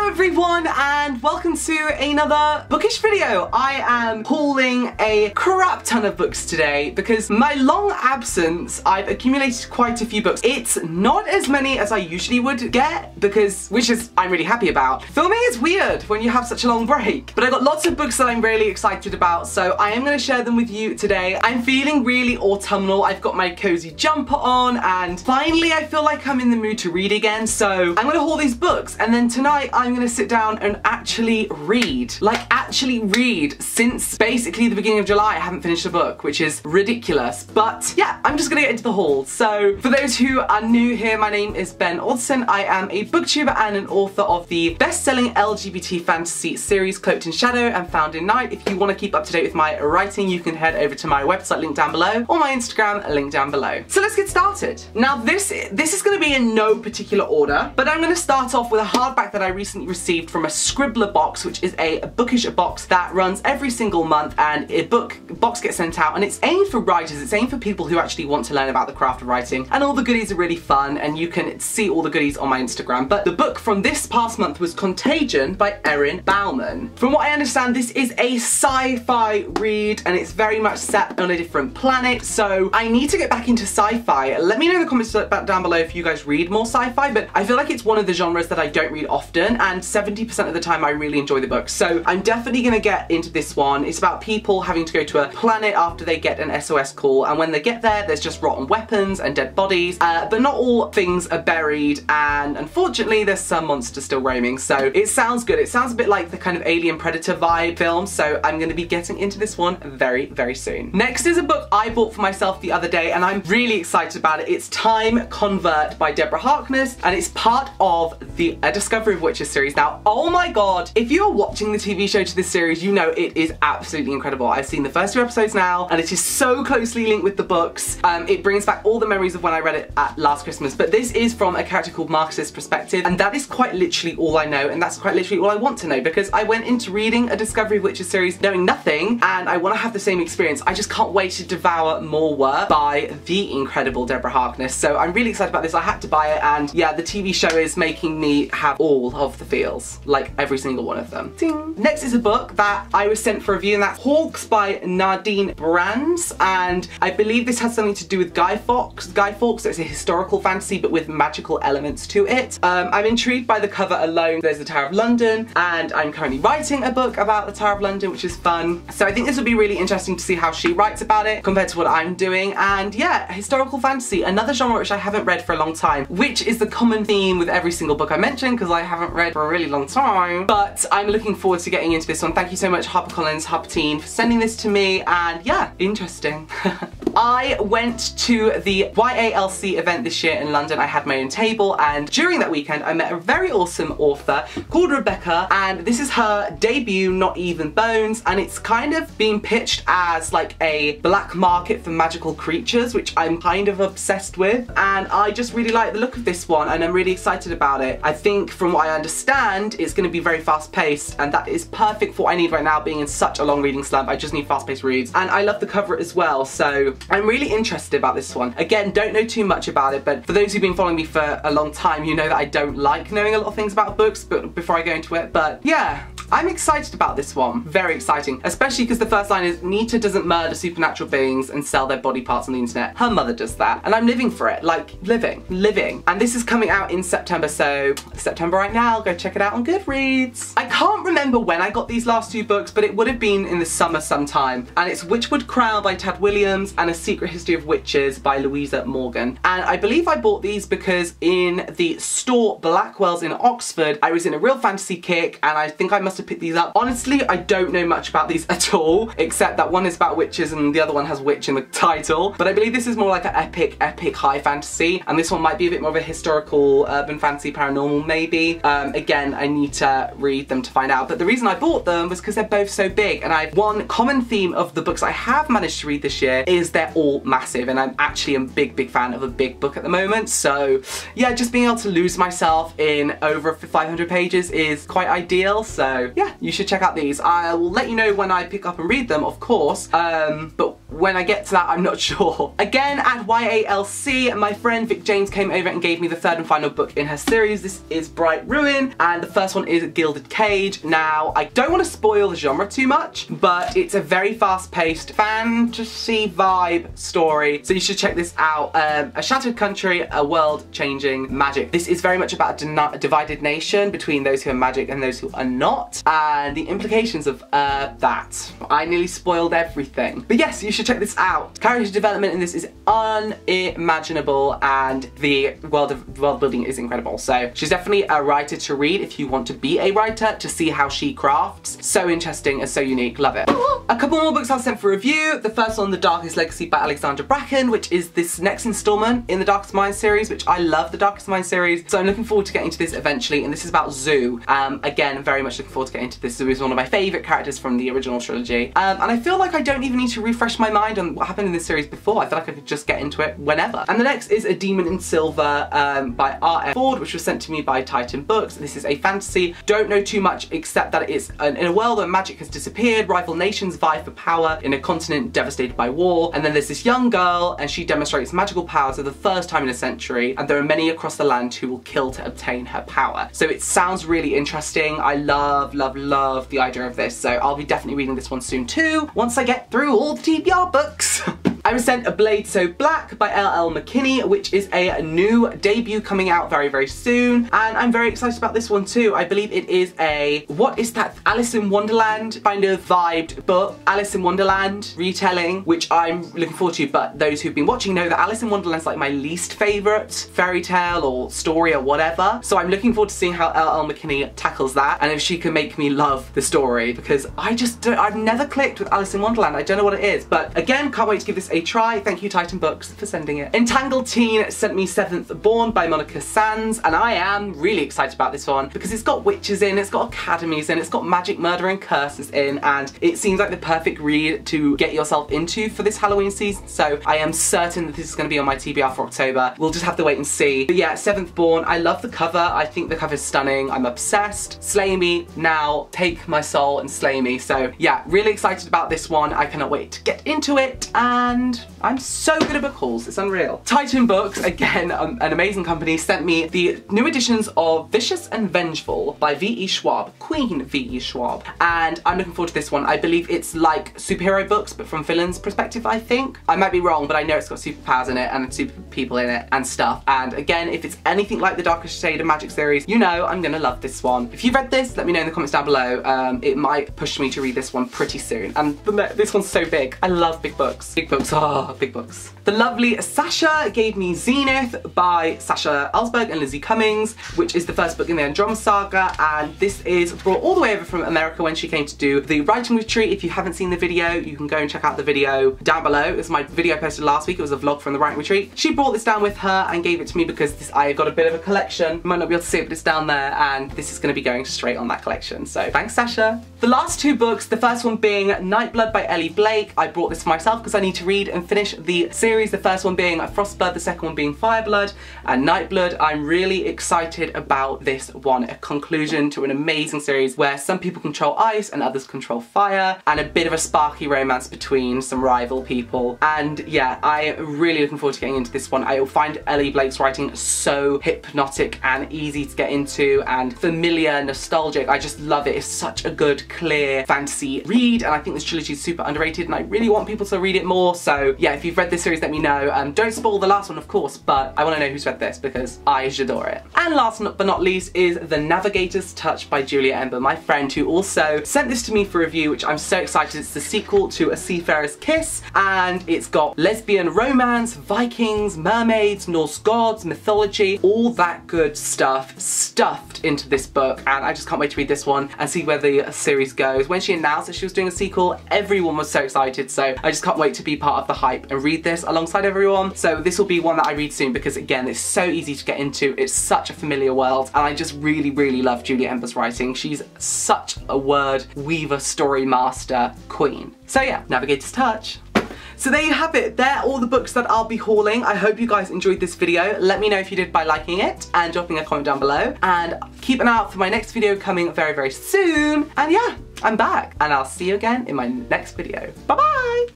Hello everyone and welcome to another bookish video. I am hauling a crap ton of books today because my long absence I've accumulated quite a few books. It's not as many as I usually would get which is I'm really happy about. Filming is weird when you have such a long break, but I got lots of books that I'm really excited about, so I am going to share them with you today. I'm feeling really autumnal. I've got my cozy jumper on and finally I feel like I'm in the mood to read again, so I'm going to haul these books and then tonight I'm going to sit down and actually read. Like actually read. Since basically the beginning of July I haven't finished a book, which is ridiculous. But yeah, I'm just going to get into the haul. So for those who are new here, my name is Ben Alderson. I am a booktuber and an author of the best-selling LGBT fantasy series Cloaked in Shadow and Found in Night. If you want to keep up to date with my writing, you can head over to my website, link down below, or my Instagram, link down below. So let's get started. Now this is going to be in no particular order, but I'm going to start off with a hardback that I recently received from a Scribbler Box, which is a bookish box that runs every single month, and a box gets sent out, and it's aimed for writers. It's aimed for people who actually want to learn about the craft of writing, and all the goodies are really fun, and you can see all the goodies on my Instagram. But the book from this past month was Contagion by Erin Bauman. From what I understand, this is a sci-fi read, and it's very much set on a different planet, so I need to get back into sci-fi. Let me know in the comments down below if you guys read more sci-fi, but I feel like it's one of the genres that I don't read often, and 70% of the time I really enjoy the book. So I'm definitely gonna get into this one. It's about people having to go to a planet after they get an SOS call, and when they get there, there's just rotten weapons and dead bodies, but not all things are buried, and unfortunately there's some monsters still roaming. So it sounds good. It sounds a bit like the kind of Alien Predator vibe film, so I'm gonna be getting into this one very, very soon. Next is a book I bought for myself the other day, and I'm really excited about it. It's Time Convert by Deborah Harkness, and it's part of the Discovery of Witches series. Now, oh my god, if you are watching the TV show to this series, you know it is absolutely incredible. I've seen the first 2 episodes now, and it is so closely linked with the books. It brings back all the memories of when I read it at last Christmas, but this is from a character called Marcus's perspective, and that is quite literally all I know, and that's quite literally all I want to know, because I went into reading a Discovery of Witches series knowing nothing, and I want to have the same experience. I just can't wait to devour more work by the incredible Deborah Harkness, so I'm really excited about this. I had to buy it, and yeah, the TV show is making me have all of the feels, like every single one of them. Ding. Next is a book that I was sent for review, and that's Hawks by Nadine Brands, and I believe this has something to do with Guy Fawkes. So it's a historical fantasy but with magical elements to it. I'm intrigued by the cover alone. There's the Tower of London, and I'm currently writing a book about the Tower of London, which is fun. So I think this will be really interesting to see how she writes about it compared to what I'm doing. And yeah, historical fantasy, another genre which I haven't read for a long time, which is the common theme with every single book I mention, because I haven't read for a really long time. But I'm looking forward to getting into this one. Thank you so much, HarperCollins, Harperteen, for sending this to me, and yeah, interesting. I went to the YALC event this year in London. I had my own table, and during that weekend I met a very awesome author called Rebecca, and this is her debut, Not Even Bones, and it's kind of being pitched as like a black market for magical creatures, which I'm kind of obsessed with, and I just really like the look of this one, and I'm really excited about it. I think from what I understand it's going to be very fast paced, and that is perfect for what I need right now, being in such a long reading slump. I just need fast paced reads, and I love the cover as well, so I'm really interested about this one. Again, don't know too much about it, but for those who've been following me for a long time, you know that I don't like knowing a lot of things about books but before I go into it. But yeah, I'm excited about this one. Very exciting. Especially because the first line is, Nita doesn't murder supernatural beings and sell their body parts on the internet. Her mother does that. And I'm living for it. Like, living. And this is coming out in September, so September right now. Go check it out on Goodreads. I can't remember when I got these last 2 books, but it would have been in the summer sometime. And it's Witchwood Crown by Tad Williams and A Secret History of Witches by Louisa Morgan. And I believe I bought these because in the store Blackwell's in Oxford, I was in a real fantasy kick, and I think I must have picked these up. Honestly, I don't know much about these at all, except that one is about witches and the other one has witch in the title. But I believe this is more like an epic high fantasy, and this one might be a bit more of a historical urban fantasy paranormal maybe. Again, I need to read them to find out, but the reason I bought them was because they're both so big, and one common theme of the books I have managed to read this year is they're all massive, and I'm actually a big fan of a big book at the moment. So yeah, just being able to lose myself in over 500 pages is quite ideal. So yeah, you should check out these. I will let you know when I pick up and read them, of course, but when I get to that, I'm not sure. Again, at YALC, my friend Vic James came over and gave me the third and final book in her series. This is Bright Ruin, and the first one is Gilded Cage. Now, I don't want to spoil the genre too much, but it's a very fast-paced fantasy vibe story, so you should check this out. A shattered country, a world-changing magic. This is very much about a divided nation between those who are magic and those who are not, and the implications of that. I nearly spoiled everything. But yes, you should check this out. Character development in this is unimaginable, and the world building is incredible. So she's definitely a writer to read if you want to be a writer, to see how she crafts. So interesting and so unique. Love it. A couple more books I've sent for review. The first one, The Darkest Legacy by Alexandra Bracken, which is this next installment in the Darkest Minds series, which I love the Darkest Minds series. So I'm looking forward to getting to this eventually, and this is about Zoo. Again, very much looking forward to getting to this. Zoo is one of my favourite characters from the original trilogy. And I feel like I don't even need to refresh my mind on what happened in this series before. I feel like I could just get into it whenever. And the next is A Demon in Silver by R.F. Ford, which was sent to me by Titan Books. This is a fantasy. Don't know too much except that it's in a world where magic has disappeared, rival nations vie for power in a continent devastated by war, and then there's this young girl and she demonstrates magical powers for the first time in a century, and there are many across the land who will kill to obtain her power. So it sounds really interesting. I love the idea of this, so I'll be definitely reading this one soon too, once I get through all the TBR books. I was sent A Blade So Black by L.L. McKinney, which is a new debut coming out very soon, and I'm very excited about this one too. I believe it is a, what is that, Alice in Wonderland kind of vibed book, Alice in Wonderland retelling, which I'm looking forward to, but those who've been watching know that Alice in Wonderland is like my least favourite fairy tale or story or whatever, so I'm looking forward to seeing how L.L. McKinney tackles that, and if she can make me love the story, because I've never clicked with Alice in Wonderland. I don't know what it is, but again, can't wait to give this a try. Thank you Titan Books for sending it. Entangled Teen sent me Seventh Born by Monica Sands, and I am really excited about this one because it's got witches in, it's got academies in, it's got magic, murder and curses in, and it seems like the perfect read to get yourself into for this Halloween season, so I am certain that this is going to be on my TBR for October. We'll just have to wait and see. But yeah, Seventh Born, I love the cover. I think the cover is stunning. I'm obsessed. Slay me now, take my soul and slay me. So yeah, really excited about this one. I cannot wait to get into it, and I'm so good at book hauls, it's unreal. Titan Books, again, an amazing company, sent me the new editions of Vicious and Vengeful by V.E. Schwab, Queen V.E. Schwab, and I'm looking forward to this one. I believe it's like superhero books, but from villains' perspective, I think. I might be wrong, but I know it's got superpowers in it and super people in it and stuff, and again, if it's anything like the Darkest Shade of Magic series, you know I'm gonna love this one. If you've read this, let me know in the comments down below. It might push me to read this one pretty soon, and this one's so big. I love big books. Big books, oh, big books. The lovely Sasha gave me Zenith by Sasha Ellsberg and Lizzie Cummings, which is the first book in the Andromeda Saga, and this is brought all the way over from America when she came to do the writing retreat. If you haven't seen the video, you can go and check out the video down below. It was my video I posted last week. It was a vlog from the writing retreat. She brought this down with her and gave it to me because I got a bit of a collection. You might not be able to see it, but it's down there, and this is going to be going straight on that collection. So thanks, Sasha. The last two books, the first one being Nightblood by Ellie Blake. I brought this for myself because I need to read and finish the series. The first one being Frostblood, the second one being Fireblood, and Nightblood. I'm really excited about this one. A conclusion to an amazing series where some people control ice and others control fire, and a bit of a sparky romance between some rival people. And yeah, I'm really looking forward to getting into this one. I find Ellie Blake's writing so hypnotic and easy to get into and familiar, nostalgic. I just love it. It's such a good, clear fantasy read, and I think this trilogy is super underrated, and I really want people to read it more. So yeah, if you've read this series, let me know. Don't spoil the last one, of course, but I want to know who's read this because I adore it. And last but not least is The Navigators Touch by Julia Ember, my friend, who also sent this to me for review, which I'm so excited. It's the sequel to A Seafarer's Kiss, and it's got lesbian romance, Vikings, mermaids, Norse gods, mythology, all that good stuff stuffed into this book, and I just can't wait to read this one and see where the series goes. When she announced that she was doing a sequel, everyone was so excited, so I just can't wait to be part of the hype and read this alongside everyone. So this will be one that I read soon because again, it's so easy to get into, it's such a familiar world, and I just really love Julia Ember's writing. She's such a word weaver, story master, queen. So yeah, Navigators Touch. So there you have it. They're all the books that I'll be hauling. I hope you guys enjoyed this video. Let me know if you did by liking it and dropping a comment down below. And keep an eye out for my next video coming very soon. And yeah, I'm back. And I'll see you again in my next video. Bye bye!